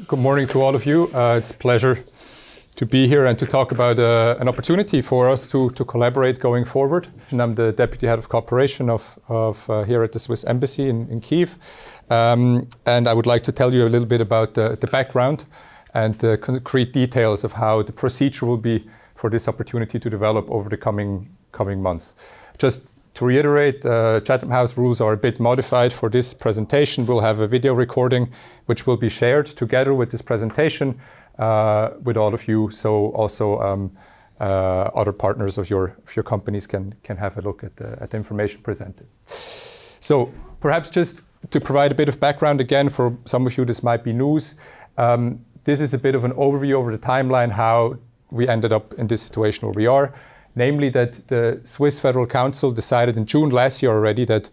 Good morning to all of you. It's a pleasure to be here and to talk about an opportunity for us to collaborate going forward. And I'm the Deputy Head of Cooperation here at the Swiss Embassy in Kiev. And I would like to tell you a little bit about the background and the concrete details of how the procedure will be for this opportunity to develop over the coming months. Just to reiterate, Chatham House rules are a bit modified for this presentation. We'll have a video recording which will be shared together with this presentation with all of you. So also other partners of your companies can have a look at the information presented. So perhaps just to provide a bit of background again, for some of you this might be news. This is a bit of an overview over the timeline how we ended up in this situation where we are. Namely that the Swiss Federal Council decided in June last year already that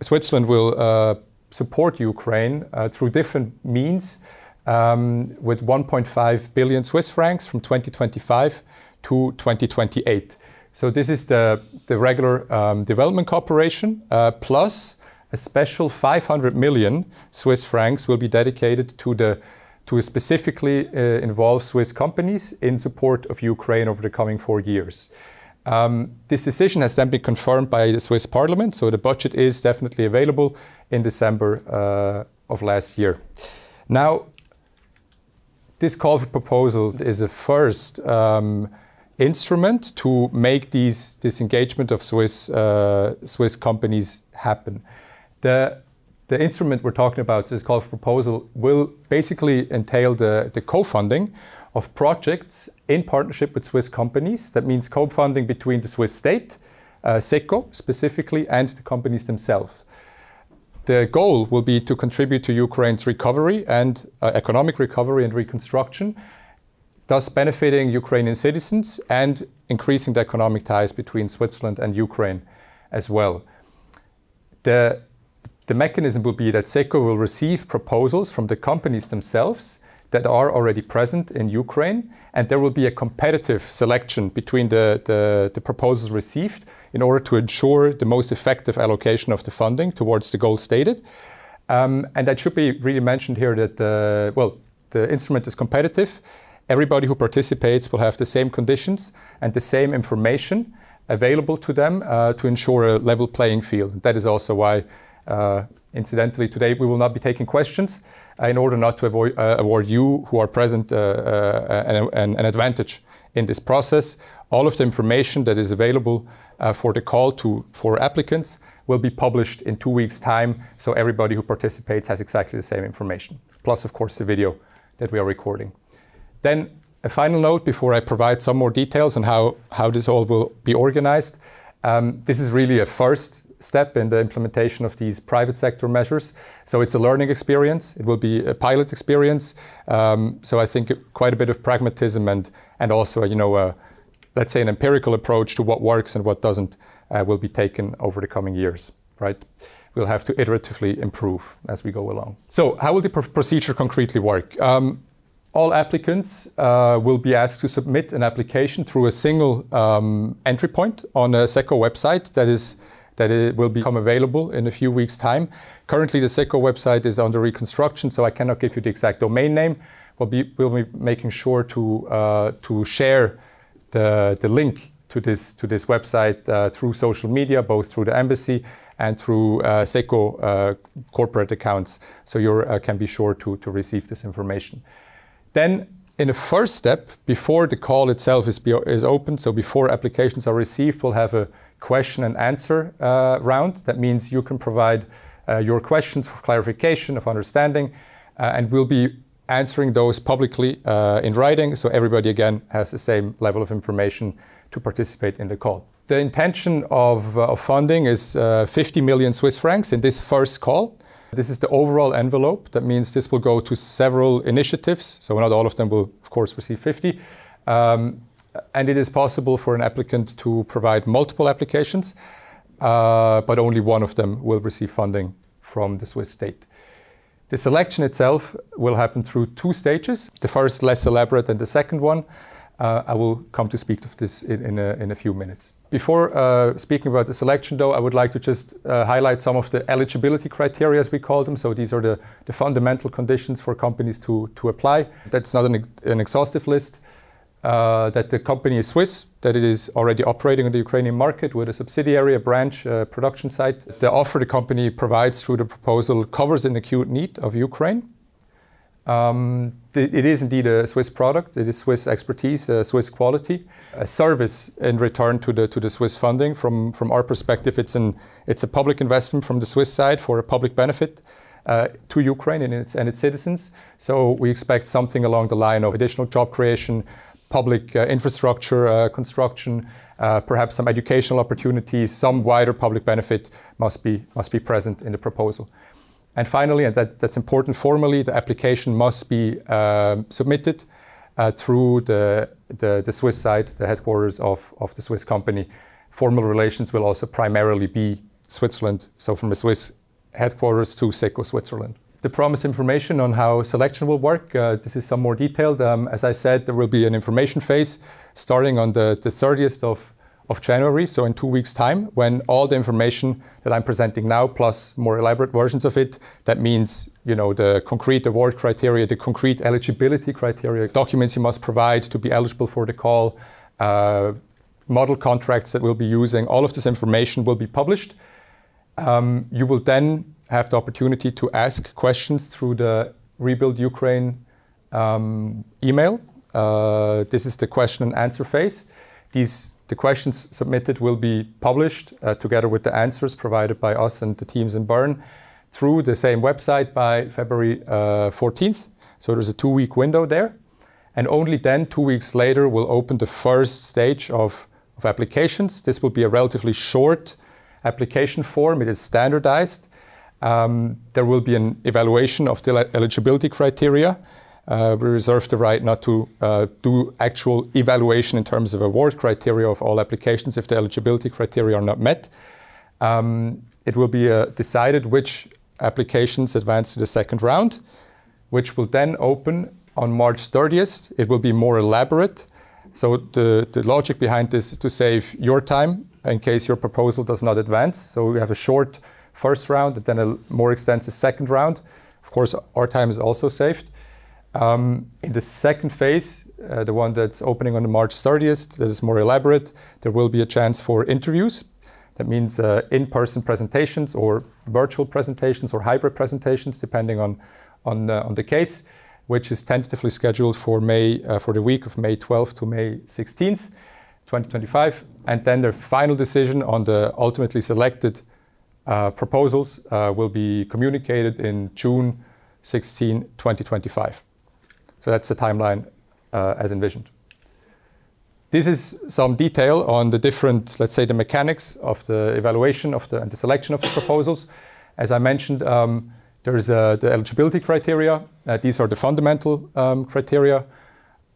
Switzerland will support Ukraine through different means with 1.5 billion Swiss francs from 2025 to 2028. So this is the regular development cooperation plus a special 500 million Swiss francs will be dedicated to specifically involve Swiss companies in support of Ukraine over the coming 4 years. This decision has then been confirmed by the Swiss Parliament, so the budget is definitely available in December of last year. Now, this call for proposal is a first instrument to make this engagement of Swiss companies happen. The instrument we're talking about, this call for proposal, will basically entail the co-funding of projects in partnership with Swiss companies. That means co-funding between the Swiss state, SECO specifically, and the companies themselves. The goal will be to contribute to Ukraine's recovery and economic recovery and reconstruction, thus benefiting Ukrainian citizens and increasing the economic ties between Switzerland and Ukraine as well. The mechanism will be that SECO will receive proposals from the companies themselves that are already present in Ukraine, and there will be a competitive selection between the proposals received in order to ensure the most effective allocation of the funding towards the goal stated. And that should be really mentioned here that the instrument is competitive. Everybody who participates will have the same conditions and the same information available to them to ensure a level playing field. That is also why incidentally, today we will not be taking questions in order not to award you who are present an advantage in this process. All of the information that is available for the call for applicants will be published in 2 weeks' time, so everybody who participates has exactly the same information, plus of course the video that we are recording. Then a final note before I provide some more details on how this all will be organized. This is really a first step in the implementation of these private sector measures. So it's a learning experience. It will be a pilot experience. So I think quite a bit of pragmatism and also, let's say an empirical approach to what works and what doesn't will be taken over the coming years, right? We'll have to iteratively improve as we go along. So how will the procedure concretely work? All applicants will be asked to submit an application through a single entry point on a SECO website that it will become available in a few weeks' time. Currently, the SECO website is under reconstruction, so I cannot give you the exact domain name. We'll be making sure to share the link to this website through social media, both through the embassy and through SECO corporate accounts, so you can be sure to receive this information. Then, in a first step, before the call itself is open, so before applications are received, we'll have a question and answer round. That means you can provide your questions for clarification, of understanding, and we'll be answering those publicly in writing, so everybody again has the same level of information to participate in the call. The intention of funding is 50 million Swiss francs in this first call. This is the overall envelope. That means this will go to several initiatives, so not all of them will, of course, receive 50. And it is possible for an applicant to provide multiple applications, but only one of them will receive funding from the Swiss state. The selection itself will happen through 2 stages. The first less elaborate than the second one. I will come to speak of this in a few minutes. Before speaking about the selection, though, I would like to just highlight some of the eligibility criteria, as we call them. So these are the fundamental conditions for companies to apply. That's not an exhaustive list. That the company is Swiss, that it is already operating on the Ukrainian market with a subsidiary, a branch, a production site. The offer the company provides through the proposal covers an acute need of Ukraine. It is indeed a Swiss product. It is Swiss expertise, Swiss quality. A service in return to the Swiss funding. From our perspective, it's a public investment from the Swiss side for a public benefit to Ukraine and its citizens. So we expect something along the line of additional job creation, public infrastructure construction, perhaps some educational opportunities, some wider public benefit must be present in the proposal. And finally, and that's important, formally, the application must be submitted through the Swiss side, the headquarters of the Swiss company. Formal relations will also primarily be Switzerland, so from the Swiss headquarters to SECO Switzerland. The promised information on how selection will work, this is some more detailed. As I said, there will be an information phase starting on the 30th of January, so in 2 weeks' time, when all the information that I'm presenting now, plus more elaborate versions of it, that means, you know, the concrete award criteria, the concrete eligibility criteria, documents you must provide to be eligible for the call, model contracts that we'll be using, all of this information will be published. You will then have the opportunity to ask questions through the Rebuild Ukraine email. This is the question and answer phase. The questions submitted will be published together with the answers provided by us and the teams in Bern through the same website by February 14th. So there's a 2-week window there. And only then, 2 weeks later, we'll open the first stage of applications. This will be a relatively short application form. It is standardized. There will be an evaluation of the eligibility criteria. We reserve the right not to do actual evaluation in terms of award criteria of all applications if the eligibility criteria are not met. It will be decided which applications advance to the second round, which will then open on March 30th. It will be more elaborate. So the logic behind this is to save your time in case your proposal does not advance. So we have a short first round and then a more extensive second round. Of course, our time is also saved. In the second phase, the one that's opening on March 30th, that is more elaborate, there will be a chance for interviews. That means in-person presentations or virtual presentations or hybrid presentations, depending on the case, which is tentatively scheduled for the week of May 12th to May 16th, 2025. And then the final decision on the ultimately selected proposals will be communicated in June 16, 2025. So that's the timeline as envisioned. This is some detail on the different, let's say, the mechanics of the evaluation and the selection of the proposals. As I mentioned, there is the eligibility criteria. These are the fundamental criteria.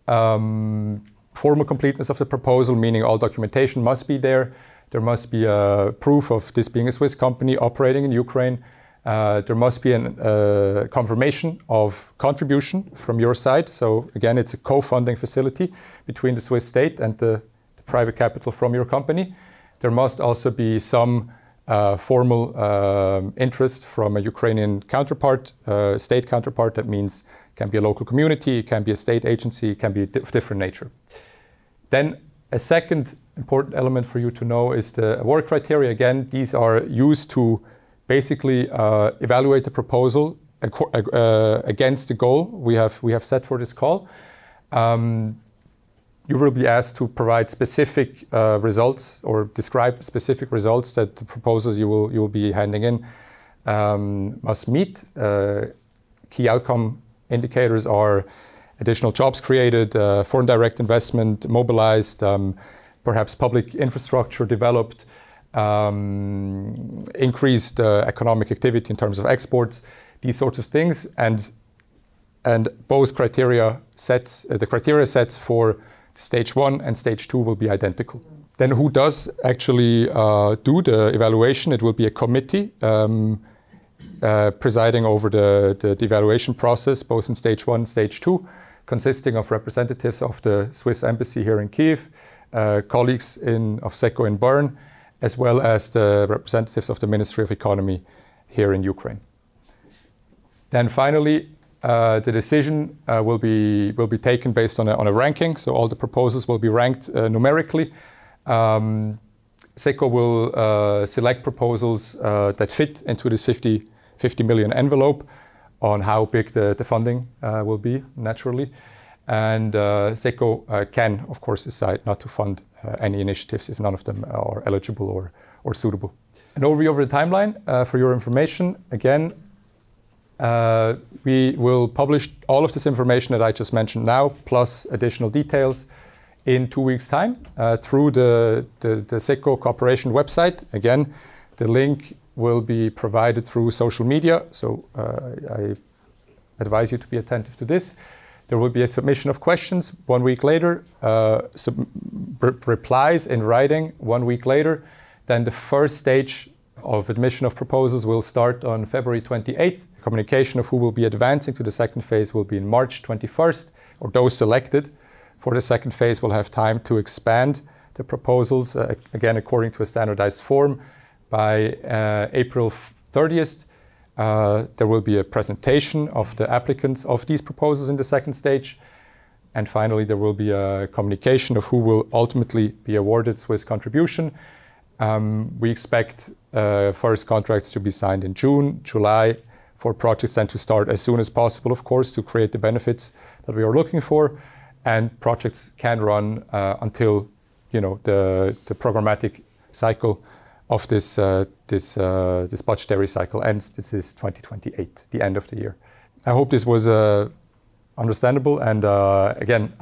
Formal completeness of the proposal, meaning all documentation must be there. There must be a proof of this being a Swiss company operating in Ukraine. There must be a confirmation of contribution from your side. So again, it's a co-funding facility between the Swiss state and the private capital from your company. There must also be some formal interest from a Ukrainian counterpart, state counterpart. That means it can be a local community, it can be a state agency, it can be of different nature. Then a second important element for you to know is the award criteria. Again, these are used to basically evaluate the proposal against the goal we have set for this call. You will be asked to provide specific results or describe specific results that the proposal you will be handing in must meet. Key outcome indicators are additional jobs created, foreign direct investment mobilized, perhaps public infrastructure developed, increased economic activity in terms of exports, these sorts of things, and both criteria sets, the criteria sets for stage 1 and stage 2 will be identical. Then who does actually do the evaluation? It will be a committee presiding over the evaluation process, both in stage 1 and stage 2. consisting of representatives of the Swiss embassy here in Kiev, colleagues of SECO in Bern, as well as the representatives of the Ministry of Economy here in Ukraine. Then finally, the decision will be taken based on a ranking, so all the proposals will be ranked numerically. SECO will select proposals that fit into this 50 million envelope on how big the funding will be, naturally. And SECO can, of course, decide not to fund any initiatives if none of them are eligible or suitable. An overview of the timeline for your information. Again, we will publish all of this information that I just mentioned now, plus additional details, in 2 weeks' time through the SECO Cooperation website. Again, the link will be provided through social media, so I advise you to be attentive to this. There will be a submission of questions 1 week later, replies in writing 1 week later. Then the first stage of admission of proposals will start on February 28th. Communication of who will be advancing to the second phase will be in March 21st, or those selected for the second phase will have time to expand the proposals, again, according to a standardized form. By April 30th, there will be a presentation of the applicants of these proposals in the second stage. And finally, there will be a communication of who will ultimately be awarded Swiss contribution. We expect first contracts to be signed in June, July, for projects then to start as soon as possible, of course, to create the benefits that we are looking for. And projects can run until, the programmatic cycle of this budgetary cycle ends. This is 2028, the end of the year. I hope this was understandable. And again,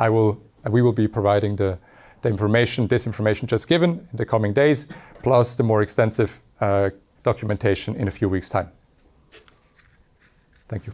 we will be providing the information, this information just given in the coming days, plus the more extensive documentation in a few weeks' time. Thank you.